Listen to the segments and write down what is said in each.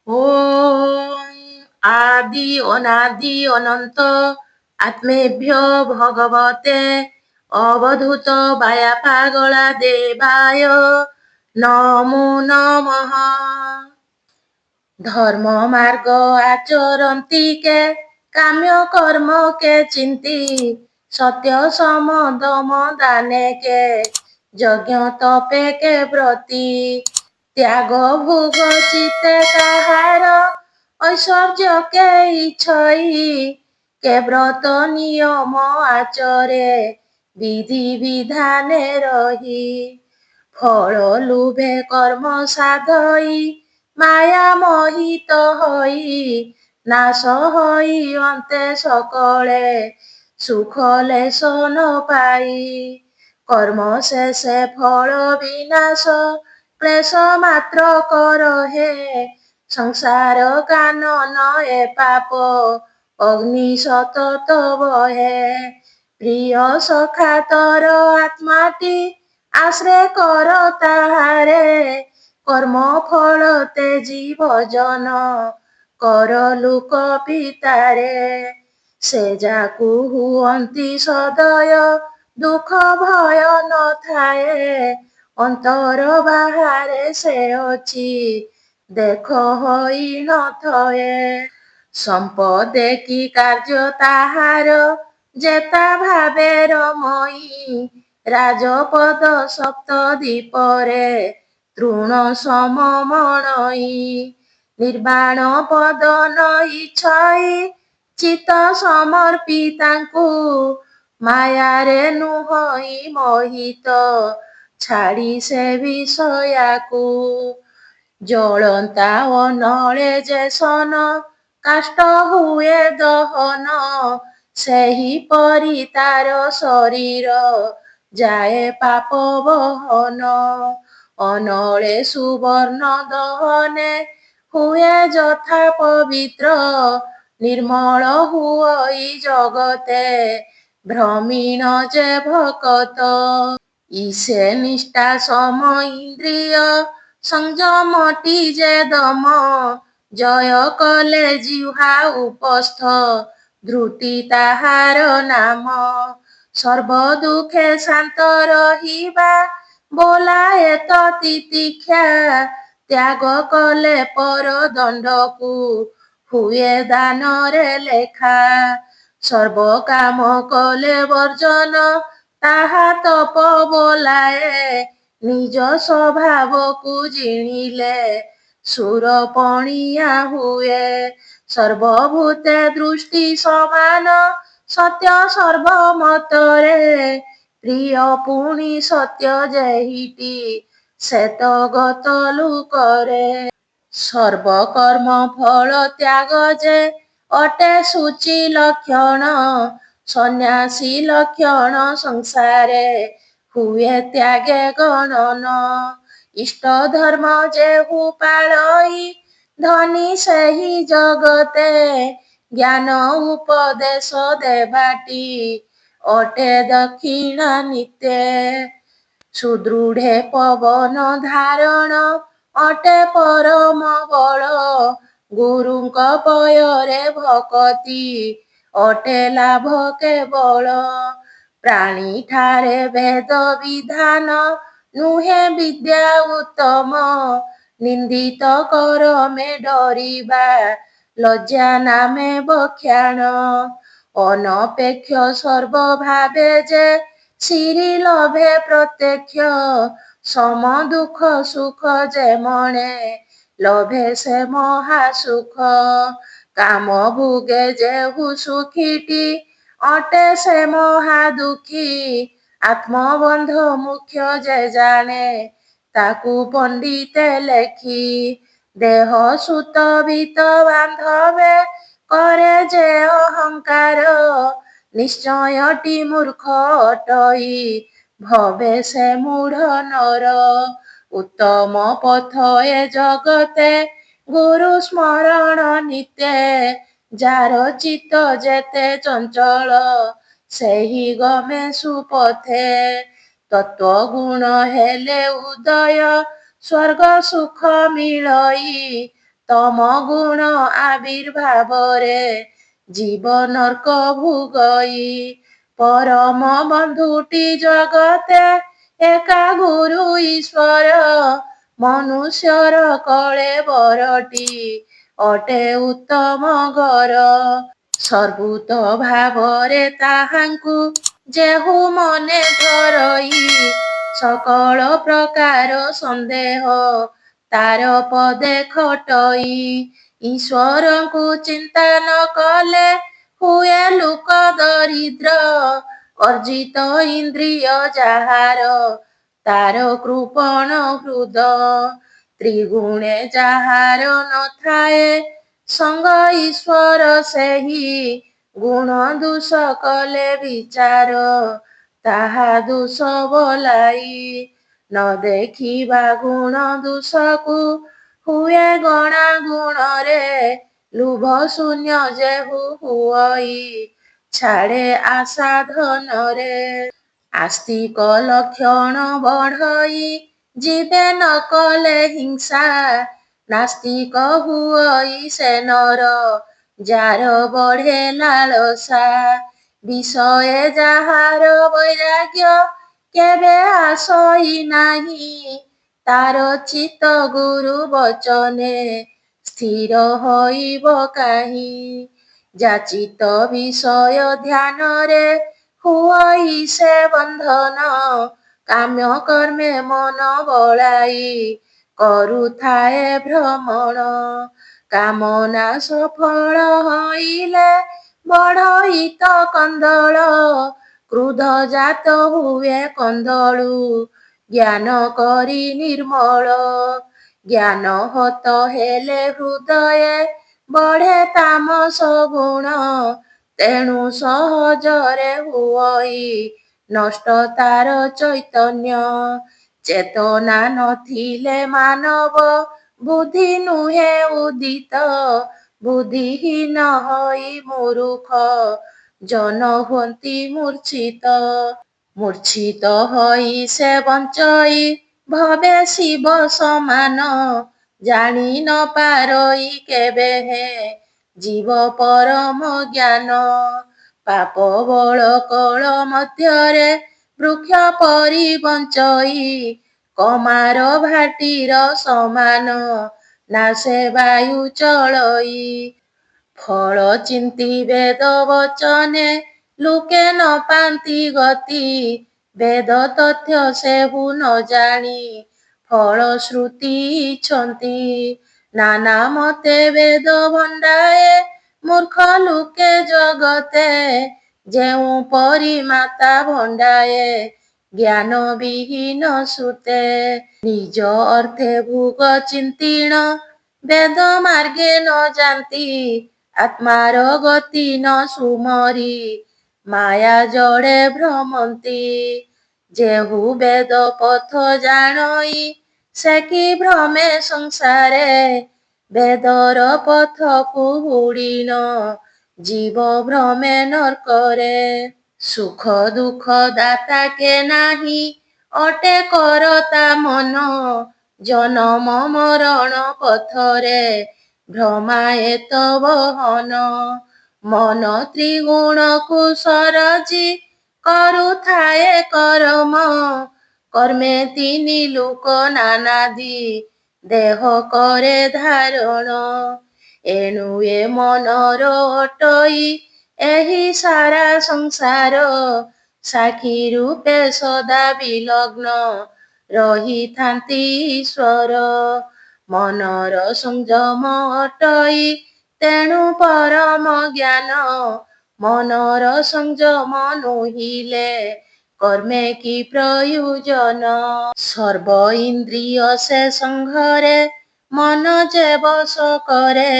ওম আদি অনাদি অনন্ত আত্মেভ্যো ভগবতে অবধূত বায়া পাগলা দেবায় নমো নমঃ। ধর্ম মার্গ আচরন্তি কে কাম্য কর্ম কে চিন্তি সত্য সম দম দানে কে যজ্ঞ তপে কে ব্রতী ত্যাগ ভোগ চিতে কাহার ঐশ্বর্য কে ইচ্ছই কে ব্রত নিয়ম আচরে বিধি বিধানে রহি ফল লোভে কর্ম সাধই মায়া মোহিত হই নাশ হই অন্তে সকলে সুখ লেশ ন পাই কর্ম শেষে ফল বিনাশ ক্লেশ মাত্র করহে সংসার কানন এ পাপ অগ্নি সতত বহে প্রিয় সখা তর আত্মাটি আশ্রে কর তাহারে কর্ম ফল তেজি ভজন কর লোক পিতারে ସେ ଯାକୁ ହୁଅନ୍ତି ସଦୟ ଦୁଃଖ ଭୟ ନଥାଏ ଅନ୍ତର ବାହାରେ ସେ ଅଛି ଦେଖ ହୋଇ ନଥଏ ସମ୍ପଦେ କି କାର୍ଯ୍ୟ ତାହାର ଯେତା ଭାବେ ରମଇ ରାଜପଦ ସପ୍ତ ଦୀପରେ ତୃଣ ସମ ମଣଇ ନିର୍ବାଣ ପଦ ନଇଛଇ ଚିତ ସମର୍ପିତାଙ୍କୁ ମାୟାରେ ନୁହଇ ମୋହିତ ଛାଡ଼ି ସେ ବିଷୟାକୁ ଜ୍ୱଳନ୍ତା ଅନଳେ ଯେ ସନ କାଷ୍ଠ ହୁଏ ଦହନ ସେହିପରି ତାର ଶରୀର ଯାଏ ପାପ ବହନ ଅନଳେ ସୁବର୍ଣ୍ଣ ଦହନେ ହୁଏ ଯଥା ପବିତ୍ର ନିର୍ମଳ ହୁଅଇ ଜଗତେ ଭ୍ରମୀଣ ଯେ ଭକତ ଇସେ ନିଷ୍ଠା ସମ ଇନ୍ଦ୍ରିୟ ସଂଯମଟି ଯେ ଦମ ଜୟ କଲେ ଜିହ୍ୱା ଉପସ୍ଥ ଧୃତି ତାହାର ନାମ ସର୍ବ ଦୁଃଖେ ଶାନ୍ତ ରହିବା ବୋଲାଏ ତ ତିତିକ୍ଷା ତ୍ୟାଗ କଲେ ପର ଦଣ୍ଡକୁ ହୁଏ ଦାନରେ ଲେଖା ସର୍ବ କାମ କଲେ ବର୍ଜନ ତାହା ତପ ବୋଲାଏ ନିଜ ସ୍ୱଭାବକୁ ଜିଣିଲେ ସୁରପଣିଆ ହୁଏ ସର୍ବଭୂତେ ଦୃଷ୍ଟି ସମାନ ସତ୍ୟ ସର୍ବମତରେ ପ୍ରିୟ ପୁଣି ସତ୍ୟ ଯେହିଟି ସେତଗତ ଲୁକରେ ସର୍ବକର୍ମ ଫଳ ତ୍ୟାଗ ଯେ ଅଟେ ସୂଚି ଲକ୍ଷଣ ସନ୍ନ୍ୟାସୀ ଲକ୍ଷଣ ସଂସାରେ ହୁଏ ତ୍ୟାଗେ ଗଣନ ଇଷ୍ଟ ଧର୍ମ ଯେହୁ ପାଳଇ ଧନୀ ସେହି ଜଗତେ ଜ୍ଞାନ ଉପଦେଶ ଦେବାଟି ଅଟେ ଦକ୍ଷିଣା ନିତ୍ୟେ ସୁଦୃଢ଼େ ପବନ ଧାରଣ ଅଟେ ପରମ ବଳ ଗୁରୁଙ୍କ ପୟରେ ଭକତି ଅଟେ ଲାଭ କେବଳ ପ୍ରାଣୀ ଠାରେ ଭେଦ ବିଧାନ ନୁହେଁ ବିଦ୍ୟା ଉତ୍ତମ ନିନ୍ଦିତ କରମେ ଡରିବା ଲଜ୍ଜା ନାମେ ବଖ୍ୟାଣ ଅନପେକ୍ଷ ସର୍ବଭାବେ ଯେ ସିରି ଲଭେ ପ୍ରତ୍ୟକ୍ଷ ସମ ଦୁଃଖ ସୁଖ ଯେ ମଣେ ଲଭେ ସେ ମହା ସୁଖ କାମ ଭୁଗେ ଯେହୁ ସୁଖୀଟି ଅଟେ ସେ ମହା ଦୁଃଖୀ ଆତ୍ମବନ୍ଧ ମୁଖ୍ୟ ଯେ ଜାଣେ ତାକୁ ପଣ୍ଡିତେ ଲେଖି ଦେହ ସୁତ ଭିତ ବାନ୍ଧବେ କରେ ଯେ ଅହଙ୍କାର ନିଶ୍ଚୟଟି ମୂର୍ଖ ଅଟଇ ଭବେ ସେ ମୂଢ଼ ନର ଉତ୍ତମ ପଥ ଏ ଜଗତେ ଗୁରୁ ସ୍ମରଣ ନିତ୍ୟେ ଯାର ଚିତ୍ତ ଯେତେ ଚଞ୍ଚଳ ସେହି ଗମେ ସୁପଥେ ତତ୍ତ୍ୱ ଗୁଣ ହେଲେ ଉଦୟ ସ୍ୱର୍ଗ ସୁଖ ମିଳଇ ତମ ଗୁଣ ଆବିର୍ଭାବରେ ଜୀବନର୍କ ଭୁଗଇ ପରମ ବନ୍ଧୁଟି ଜଗତେ ଏକା ଗୁରୁ ଈଶ୍ୱର ମନୁଷ୍ୟର କଳେ ବରଟି ଅଟେ ଉତ୍ତମ ଗର ସର୍ବୂତ ଭାବରେ ତାହାଙ୍କୁ ଯେହୁ ମନେ ଧରଇ ସକଳ ପ୍ରକାର ସନ୍ଦେହ ତାର ପଦେ ଖଟଇ ଈଶ୍ୱରଙ୍କୁ ଚିନ୍ତା ନ କଲେ ହୁଏ ଲୋକ ଦରିଦ୍ର ଅର୍ଜିତ ଇନ୍ଦ୍ରିୟ ଯାହାର ତାର କୃପଣ ହୃଦ ତ୍ରିଗୁଣେ ଯାହାର ନଥାଏ ସଙ୍ଗ ଈଶ୍ୱର ସେହି ଗୁଣ ଦୋଷ କଲେ ବିଚାର ତାହା ଦୋଷ ବলাই ନ ଦେଖିବା ଗୁଣ ଦୋଷକୁ ହୁଏ ଗଣା ଗୁଣରେ ଲୁଭ ଶୂନ୍ୟ ଯେହୁ ହୁଅଇ ଛାଡ଼େ ଆଶା ଧନରେ ଆସ୍ତିକ ଲକ୍ଷଣ ବଢ଼ଇ ଯିବେ ନ କଲେ ହିଂସା ନାସ୍ତିକ ହୁଅଇ ସେ ନର ଯାର ବଢ଼େ ଲାଳସା ବିଷଏ ଯାହାର ବୈରାଗ୍ୟ କେବେ ଆସଇ ନାହିଁ ତାର ଚିତ୍ତ ଗୁରୁ ବଚନେ ସ୍ଥିର ହୋଇବ କାହିଁ ଯାଚିତ ବିଷୟ ଧ୍ୟାନରେ ହୁଅଇ ସେ ବନ୍ଧନ କାମ୍ୟ କର୍ମେ ମନ ବଳାଇ କରୁଥାଏ ଭ୍ରମଣ କାମନା ସଫଳ ହୋଇଲେ ବଢ଼ଇ କନ୍ଦଳ କ୍ରୋଧ ଜାତ ହୁଏ କନ୍ଦଳୁ ଜ୍ଞାନ କରି ନିର୍ମଳ ଜ୍ଞାନ ହତ ହେଲେ ହୃଦୟେ ବଢ଼େ ତାମସ ଗୁଣ ତେଣୁ ସହଜରେ ହୁଅଇ ନଷ୍ଟ ତାର ଚୈତନ୍ୟ ଚେତନା ନଥିଲେ ମାନବ ବୁଦ୍ଧି ନୁହେଁ ଉଦିତ ବୁଦ୍ଧିହୀନ ହୋଇ ମୂରୁଖ ଜନ ହୁଅନ୍ତି ମୂର୍ଚ୍ଛିତ ହୋଇ ସେ ବଞ୍ଚଇ ଭବେ ଶିବ ସମାନ ଜାଣି ନ ପାରଇ କେବେହେଁ ଜୀବ ପରମ ଜ୍ଞାନ ପାପ ବଳ କଳ ମଧ୍ୟରେ ବୃକ୍ଷ ପରି ବଞ୍ଚଇ କମାର ଭାଟିର ସମାନ ନାସେ ବାୟୁ ଚଳଇ ଫଳ ଚିନ୍ତି ବେଦ ବଚନେ ଲୋକେ ନ ପାନ୍ତି ଗତି ବେଦ ତଥ୍ୟ ସେହୁ ନ ଜାଣି ଫଳ ଶ୍ରୁତି ଇଛନ୍ତି ନାନା ମତେ ବେଦ ଭଣ୍ଡାଏ ମୂର୍ଖ ଲୋକେ ଜଗତେ ଯେଉଁ ପରି ମାତା ଭଣ୍ଡାଏ ଜ୍ଞାନ ବିହୀନ ସୁତେ ନିଜ ଅର୍ଥେ ଭୋଗ ଚିନ୍ତିଣ ବେଦ ମାର୍ଗେ ନ ଯାନ୍ତି ଆତ୍ମାର ଗତି ନ ସୁମରି ମାୟା ଜଡ଼େ ଭ୍ରମନ୍ତି ଯେହୁ ବେଦ ପଥ ଜାଣଇ ସେ କି ଭ୍ରମେ ସଂସାରେ ବେଦର ପଥକୁ ହୁଡ଼ିନ ଜୀବ ଭ୍ରମେ ନର୍କରେ ସୁଖ ଦୁଃଖ ଦାତା କେ ନାହିଁ ଅଟେ କରତା ମନ ଜନମ ମରଣ ପଥରେ ଭ୍ରମାଏ ତ ବହନ ମନ ତ୍ରିଗୁଣକୁ ସରଜି କରୁଥାଏ କରମ କର୍ମେ ତିନି ଲୋକ ନାନାଦି ଦେହ କରେ ଧାରଣ ଏଣୁ ଏ ମନର ଅଟଇ ଏହି ସାରା ସଂସାର ସାକ୍ଷୀ ରୂପେ ସଦା ବିଲଗ୍ନ ରହିଥାନ୍ତି ଈଶ୍ୱର ମନର ସଂଯମ ଅଟଇ ତେଣୁ ପରମ ଜ୍ଞାନ ମନର ସଂଯମ ନୋହିଲେ କର୍ମେ କି ପ୍ରয়োଜନ ସର୍ବ ଇନ୍ଦ୍ରିୟ ସେ ସଂଘରେ ମନ ଯେ ବଶ କରେ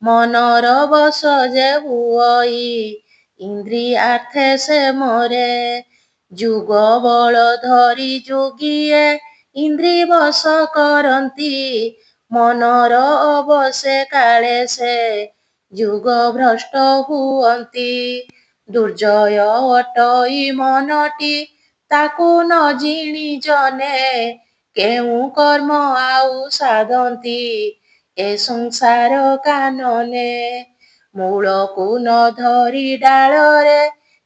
ମନର ବଶ ଯେ ହୁଅଇ ଇନ୍ଦ୍ରିୟାର୍ଥେ ସେ ମରେ ଯୁଗ ବଳ ଧରି ଯୋଗିଏ ଇନ୍ଦ୍ରି ବଶ କରନ୍ତି ମନର ଅବଶେ କାଳେ ସେ ଯୁଗ ଭ୍ରଷ୍ଟ ହୁଅନ୍ତି ଦୁର୍ଜୟ ଅଟଇ ମନଟି ତାକୁ ନ ଜିଣି ଜନେ କେଉଁ କର୍ମ ଆଉ ସାଧନ୍ତି ଏ ସଂସାର କାନନେ। ମୂଳକୁ ନ ଧରି ଡାଳରେ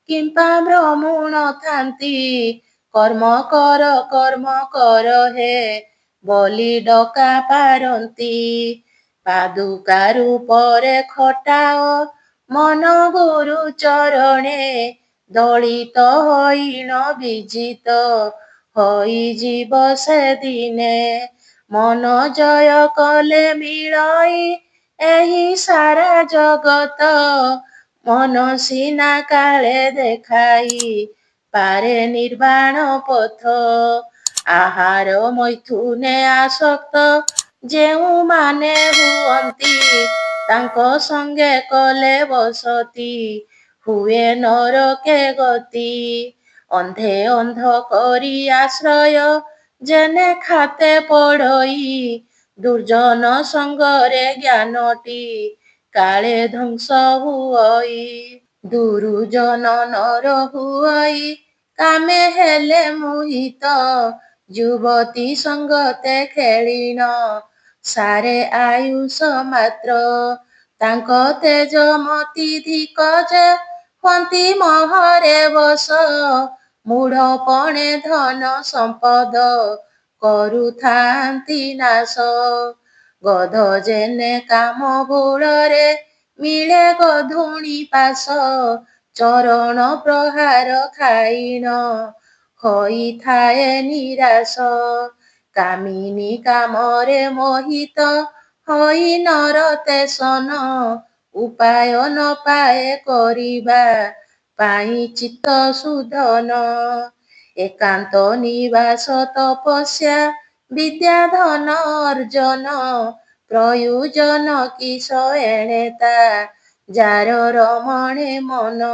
କିମ୍ବା ଭ୍ରମୁଣ ଥାନ୍ତି, କର୍ମ କର ହେ ବୋଲି ଡକା ପାରନ୍ତି। ପାଦୁକା ରୂପରେ ଖଟାଅ ମନ ଗୁରୁ ଚରଣେ, ଦଳିତ ହୋଇଣ ବିଜିତ ହୋଇଯିବ ସେଦିନେ। ମନ ଜୟ କଲେ ମିଳଇ ଏହି ସାରା ଜଗତ, ମନ ସିନା କାଳେ ଦେଖାଇ ପାରେ ନିର୍ବାଣ ପଥ। ଆହାର ମୈଥୁନେ ଆସକ୍ତ ଯେଉଁମାନେ ହୁଅନ୍ତି, ତାଙ୍କ ସଙ୍ଗେ କଲେ ବସତି ହୁଏ ନରକେ ଗତି। ଅନ୍ଧେ ଅନ୍ଧ କରି ଆଶ୍ରୟ ଯେନେ ଖାତେ ପଢ଼ଇ, ଦୁର୍ଜନ ସଙ୍ଗରେ ଜ୍ଞାନଟି କାଳେ ଧ୍ୱଂସ ହୁଅଇ। ଦୁରୁଜନ ନର ହୁଅଇ କାମେ ହେଲେ ମୋହିତ, ଯୁବତୀ ସଙ୍ଗତେ ଖେଳିଣ ସାରେ ଆୟୁଷ ମାତ୍ର। ତାଙ୍କ ତେଜ ମତି ଧିକ ଯେ ହୁଅନ୍ତି ମୋହରେ ବଶ, ମୂଢ଼ପଣେ ଧନ ସମ୍ପଦ କରୁଥାନ୍ତି ନାଶ। ଗଧ ଯେନେ କାମ ଭୋଳରେ ମିଳେ ଗଧୁଣି ପାଶ, ଚରଣ ପ୍ରହାର ଖାଇଣ ହୋଇଥାଏ ନିରାଶ। କାମିନୀ କାମରେ ମୋହିତ ହୋଇ ନର ତେସନ, ଉପାୟ ନ ପାଏ କରିବା ପାଇଁ ଚିତ୍ତ ଶୋଧନ। ଏକାନ୍ତ ନିବାସ ତପସ୍ୟା ବିଦ୍ୟା ଧନ ଅର୍ଜନ, ପ୍ରୟୋଜନ କିସ ଏଣେ ତା ଯାର ରମଣେ ମନ।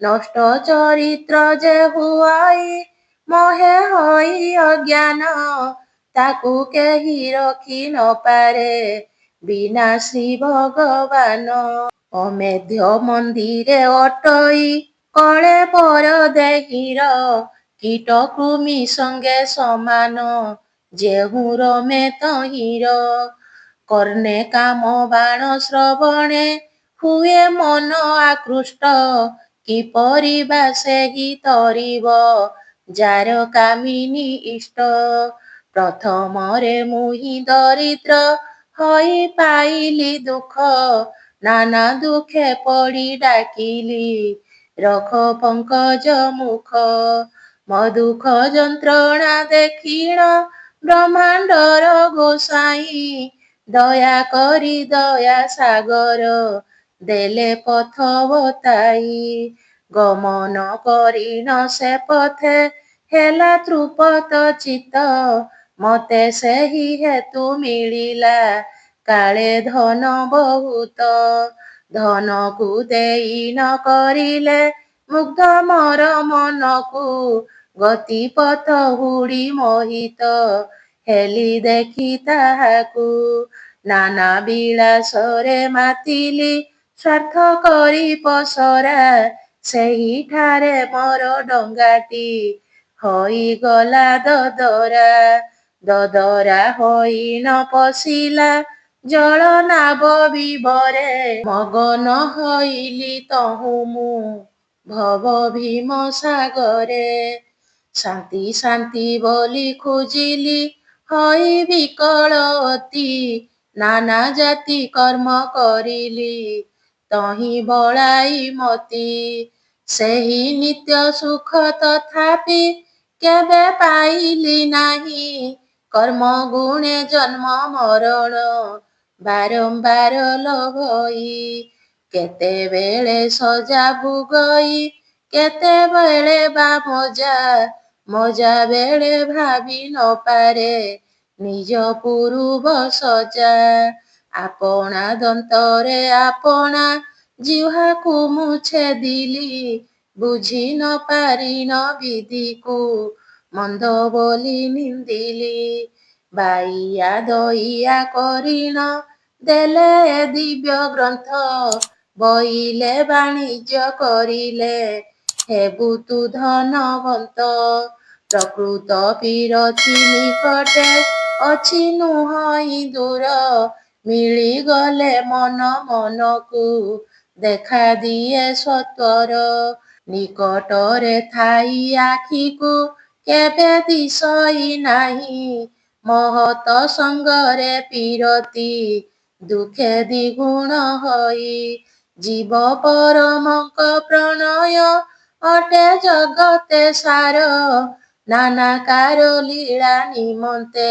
ନଷ୍ଟ ଚରିତ୍ର ଯେ ହୁଅଇ ମୋହେ ହୋଇ ଅଜ୍ଞାନ, ତାକୁ କେହି ରଖି ନ ପାରେ ବିନା ଶ୍ରୀ ଭଗବାନ। ଅମେଧ୍ୟ ମନ୍ଦିରେ ଅଟଇ କଳେ ପର ଦେହୀର, କୀଟ କୃମି ସଙ୍ଗେ ସମାନ ଯେହୁ ରମେ ତହିଁର। କର୍ଣ୍ଣେ କାମ ବାଣ ଶ୍ରବଣେ ହୁଏ ମନ ଆକୃଷ୍ଟ, କିପରି ବା ସେହି ତରିବ ଯାର କାମିନୀ ଇଷ୍ଟ। ପ୍ରଥମରେ ମୁହିଁ ଦରିଦ୍ର ହୋଇ ପାଇଲି ଦୁଃଖ, ନାନା ଦୁଃଖେ ପଡ଼ି ଡାକିଲି ରଖ ପଙ୍କଜ ମୁଖ। ମୋ ଦୁଃଖ ଯନ୍ତ୍ରଣା ଦେଖିଣ ବ୍ରହ୍ମାଣ୍ଡର ଗୋସାଇଁ, ଦୟା କରି ଦୟା ସାଗର ଦେଲେ ପଥ ବତାଇ। ଗମନ କରିଣ ସେ ପଥେ ହେଲା ତୃପତ ଚିତ୍ତ, ମତେ ସେହି ହେତୁ ମିଳିଲା କାଳେ ଧନ ବହୁତ। ଧନକୁ ଦେଇ ନ କରିଲେ ମୁଗ୍ଧ ମୋର ମନକୁ, ଗତି ପଥ ହୁଡ଼ି ମୋହିତ ହେଲି ଦେଖି ତାହାକୁ। ନାନା ବିଳାସରେ ମାତିଲି ସ୍ୱାର୍ଥ କରି ପସରା, ସେହିଠାରେ ମୋର ଡଙ୍ଗାଟି ହୋଇଗଲା ଦଦରା। ଦଦରା ହୋଇଣ ପଶିଲା ଜଳ ନାବ ବିବରେ, ମଗନ ହୋଇଲି ତହୁଁ ମୁଁ ଭବ ଭୀମ ସାଗରେ। ଶାନ୍ତି ଶାନ୍ତି ବୋଲି ଖୋଜିଲି ହୋଇ ବିକଳ ଅତି, ନାନା ଜାତି କର୍ମ କରିଲି ତହିଁ ବଳାଇ ମତି। ସେହି ନିତ୍ୟ ସୁଖ ତଥାପି କେବେ ପାଇଲି ନାହିଁ, କର୍ମ ଗୁଣେ ଜନ୍ମ ମରଣ ବାରମ୍ବାର ଲୋଭଇ। କେତେବେଳେ ସଜା ଭୋଗଇ କେତେବେଳେ ବା ମଜା, ମଜା ବେଳେ ଭାବି ନ ପାରେ ନିଜ ପୂର୍ବ ସଜା। ଆପଣା ଦନ୍ତରେ ଆପଣା ଜିହ୍ୱାକୁ ମୁଁ ଛେଦିଲି, ବୁଝି ନ ପାରିଣ ବିଧିକୁ ମନ୍ଦ ବୋଲି ନିନ୍ଦିଲି। ବାଇଆ ଦଇଆ କରିଣ ଦେଲେ ଏ ଦିବ୍ୟ ଗ୍ରନ୍ଥ, ବୋଇଲେ ବାଣିଜ୍ୟ କରିଲେ ହେବୁ ତୁ ଧନବନ୍ତ। ପ୍ରକୃତ ପିରତି ନିକଟେ ଅଛି ନୁହଁ ଦୂର, ମିଳିଗଲେ ମନ ମନକୁ ଦେଖାଦିଏ ସତ୍ୱର। ନିକଟରେ ଥାଇ ଆଖିକୁ କେବେ ଦିଶଇ ନାହିଁ। ମହତ ସଙ୍ଗରେ ପିରତି ଦୁଃଖେ ଦ୍ୱିଗୁଣ ହୋଇ। ଜୀବ ପରମଙ୍କ ପ୍ରଣୟ ଅଟେ ଜଗତେ ସାର। ନାନାକାର ଲୀଳା ନିମନ୍ତେ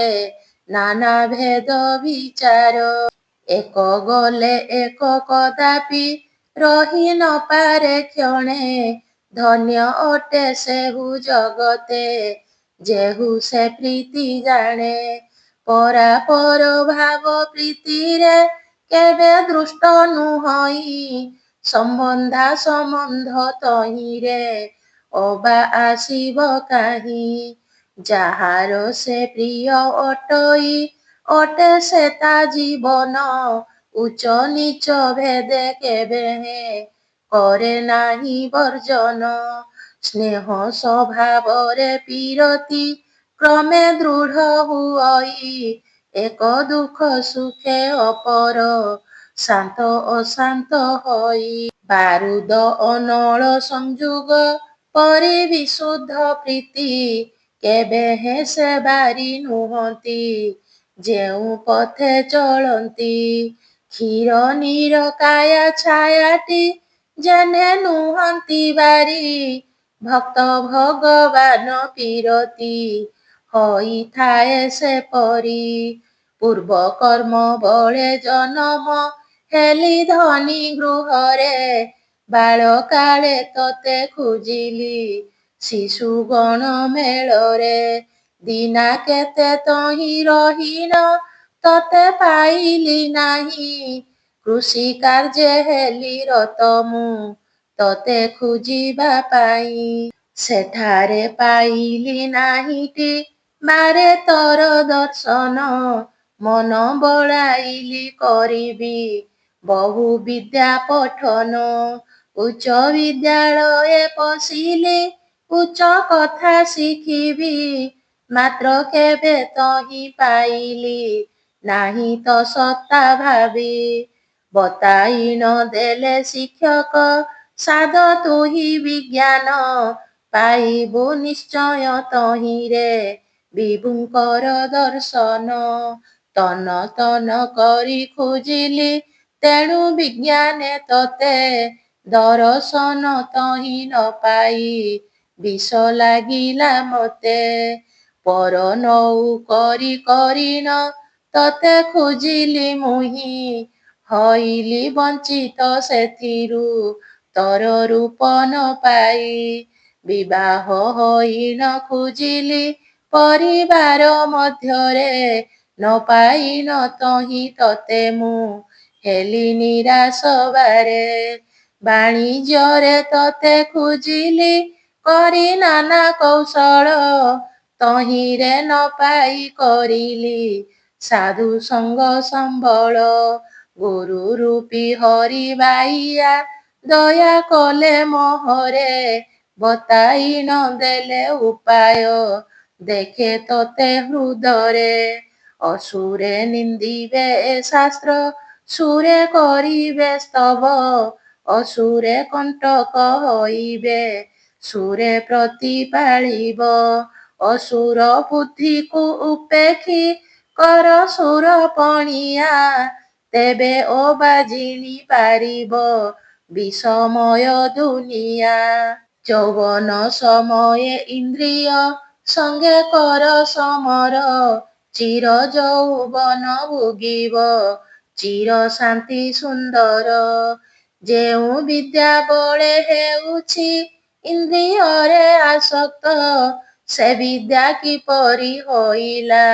ନାନା ଭେଦ ବିଚାର। ଏକ ଗଲେ ଏକ କଦାପି ରହି ନ ପାରେ କ୍ଷଣେ। ଧନ୍ୟ ଅଟେ ସେହୁ ଜଗତେ ଯେହୁ ସେ ପ୍ରୀତି ଜାଣେ। ପରାପର ଭାବ ପ୍ରୀତିରେ କେବେ ଦୃଷ୍ଟ ନୁହଁଇ। ସମ୍ବନ୍ଧା ସମ୍ବନ୍ଧ ତହିଁରେ ଅବା ଆସିବ କାହିଁ। ଯାହାର ସେ ପ୍ରିୟ ଅଟଇ ଅଟେ ସେ ତା ଜୀବନ। ଉଚ୍ଚ ନୀଚ ଭେଦେ କେବେହେଁ କରେ ନାହିଁ ବର୍ଜନ। ସ୍ନେହ ସ୍ୱଭାବରେ ପିରତି କ୍ରମେ ଦୃଢ଼ ହୁଅଇ। ଏକ ଦୁଃଖ ସୁଖେ ଅପର ଶାନ୍ତ ଅଶାନ୍ତ ହୋଇ। ବାରୁଦ ଅନଳ ସଂଯୋଗ ପରି ବିଶୁଦ୍ଧ ପ୍ରୀତି କେବେହେଁ ସେ ବାରି ନୁହନ୍ତି ଯେଉଁ ପଥେ ଚଳନ୍ତି। କ୍ଷୀର ନୀର କାୟା ଛାୟାଟି ଯେହ୍ନେ ନୁହନ୍ତି ବାରି। ଭକ୍ତ ଭଗବାନ ପିରତି ହୋଇଥାଏ ସେପରି। ପୂର୍ବ କର୍ମ ବଳେ ଜନମ ହେଲି ଧନୀ ଗୃହରେ। ବାଳକାଳେ ତତେ ଖୋଜିଲି ଶିଶୁଗଣ ମେଳରେ। ଦିନା କେତେ ତହିଁ ରହିଣ ତତେ ପାଇଲି ନାହିଁ। କୃଷି କାର୍ଯ୍ୟେ ହେଲି ରତ ମୁଁ ତତେ ଖୋଜିବା ପାଇଁ। ସେଠାରେ ପାଇଲି ନାହିଁଟି ବାରେ ତୋର ଦର୍ଶନ। ମନ ବଳାଇଲି କରିବି ବହୁ ବିଦ୍ୟା ପଠନ। ଉଚ୍ଚ ବିଦ୍ୟାଳୟେ ପଶିଲି ଉଚ୍ଚ କଥା ଶିଖିବି। ମାତ୍ର କେବେ ତହିଁ ପାଇଲି ନାହିଁ ତ ସତ୍ତା ଭାବି। ବତାଇ ନ ଦେଲେ ଶିକ୍ଷକ ସାଧ ତୁହି ବିଜ୍ଞାନ। ପାଇବୁ ନିଶ୍ଚୟ ତହିଁରେ ବିଭୁଙ୍କର ଦର୍ଶନ। ତନ ତନ କରି ଖୋଜିଲି ତେଣୁ ବିଜ୍ଞାନେ ତତେ। ଦରଶନ ତହିଁ ନ ପାଇ ବିଷ ଲାଗିଲା ମତେ। ପର ନଉ କରି କରିଣ ତତେ ଖୋଜିଲି ମୁହିଁ। ହଇଲି ବଞ୍ଚିତ ସେଥିରୁ ତୋର ରୂପ ନ ପାଇ। ବିବାହ ହଇଣ ଖୋଜିଲି ପରିବାର ମଧ୍ୟରେ। ନ ପାଇଣ ତହିଁ ତତେ ମୁଁ ହେଲି ନିରାଶ ବାରେ। ବାଣିଜ୍ୟରେ ତତେ ଖୋଜିଲି କରି ନାନା କୌଶଳ। ତହିଁରେ ନ ପାଇ କରିଲି ସାଧୁ ସଙ୍ଗ ସମ୍ବଳ। ଗୁରୁ ରୂପୀ ହରି ବାଇଆ ଦୟା କଲେ ମୋହରେ। ବତାଇ ନ ଦେଲେ ଉପାୟ ଦେଖେ ତତେ ହୃଦରେ। ଅସୁରେ ନିନ୍ଦିବେ ଏ ଶାସ୍ତ୍ର ସୁରେ କରିବେ ସ୍ତବ। ଅସୁରେ କଣ୍ଟକ ହୋଇବେ ସୁରେ ପ୍ରତିପାଳିବ। ଅସୁର ବୁଦ୍ଧିକୁ ଉପେକ୍ଷି କର ସୁର ପଣିଆ। ତେବେ ଅବା ଜିଣି ପାରିବ ବିଷମୟ ଦୁନିଆ। ଯୌବନ ସମୟେ ଇନ୍ଦ୍ରିୟ ସଙ୍ଗେ କର ସମର। ଚିର ଯୌବନ ଭୋଗିବ ଚିର ଶାନ୍ତି ସୁନ୍ଦର। ଯେଉଁ ବିଦ୍ୟା ବଳେ ହେଉଛି ଇନ୍ଦ୍ରିୟରେ ଆସକ୍ତ। ସେ ବିଦ୍ୟା କିପରି ହୋଇଲା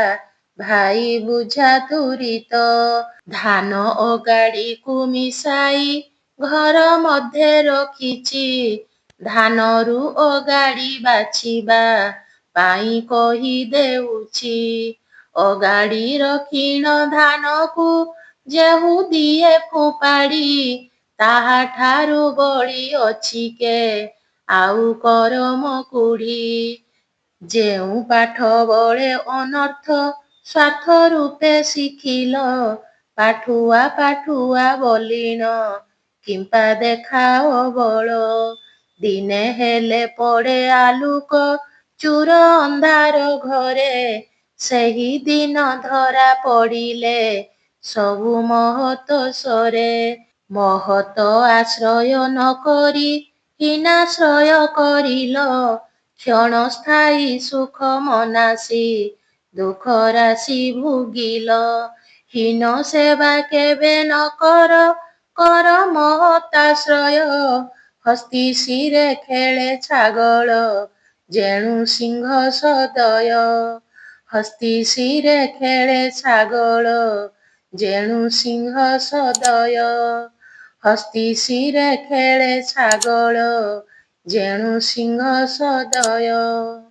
ଭାଇ ବୁଝା ତୁରିତ। ଧାନ ଅଗାଡ଼ିକୁ ମିଶାଇ ଘର ମଧ୍ୟେ ରଖିଛି। ଧାନରୁ ଅଗାଡ଼ି ବାଛିବା ପାଇଁ କହି ଦେଉଛି। ଅଗାଡ଼ିର କିଣ ଧାନକୁ ଯେହୁ ଦିଏ ଫୋପାଡ଼ି। ତାହାଠାରୁ ବଳି ଅଛି କେ ଆଉ କରମ କୁଢ଼ି। ଯେଉଁ ପାଠ ବଳେ ଅନର୍ଥ ସ୍ୱାର୍ଥ ରୂପେ ଶିଖିଲ ପାଠୁଆ ପାଠୁଆ ବଲିଣ କିମ୍ପା ଦେଖାଅ ବଳ। ଦିନେ ହେଲେ ପଡ଼େ ଆଲୁକ ଚୁର ଅନ୍ଧାର ଘରେ। ସେହି ଦିନ ଧରା ପଡ଼ିଲେ ସବୁ ମହତ ସରେ। ମହତ ଆଶ୍ରୟ ନ କରି ହୀନାଶ୍ରୟ କରିଲ। କ୍ଷଣସ୍ଥାୟୀ ସୁଖ ମନାସି ଦୁଃଖ ରାଶି ଭୁଗିଲ। ହୀନ ସେବା କେବେ ନ କର, କର ମହତାଶ୍ରୟ। ହସ୍ତୀ ଶିରେ ଖେଳେ ଛାଗଳ, ଯେଣୁ ସିଂହ ସଦୟ। ହସ୍ତୀ ଶିରେ ଖେଳେ ଛାଗଳ, ଯେଣୁ ସିଂହ ସଦୟ। ହସ୍ତୀ ଶିରେ ଖେଳେ ଛାଗଳ, ଯେଣୁ ସିଂହ ସଦୟ।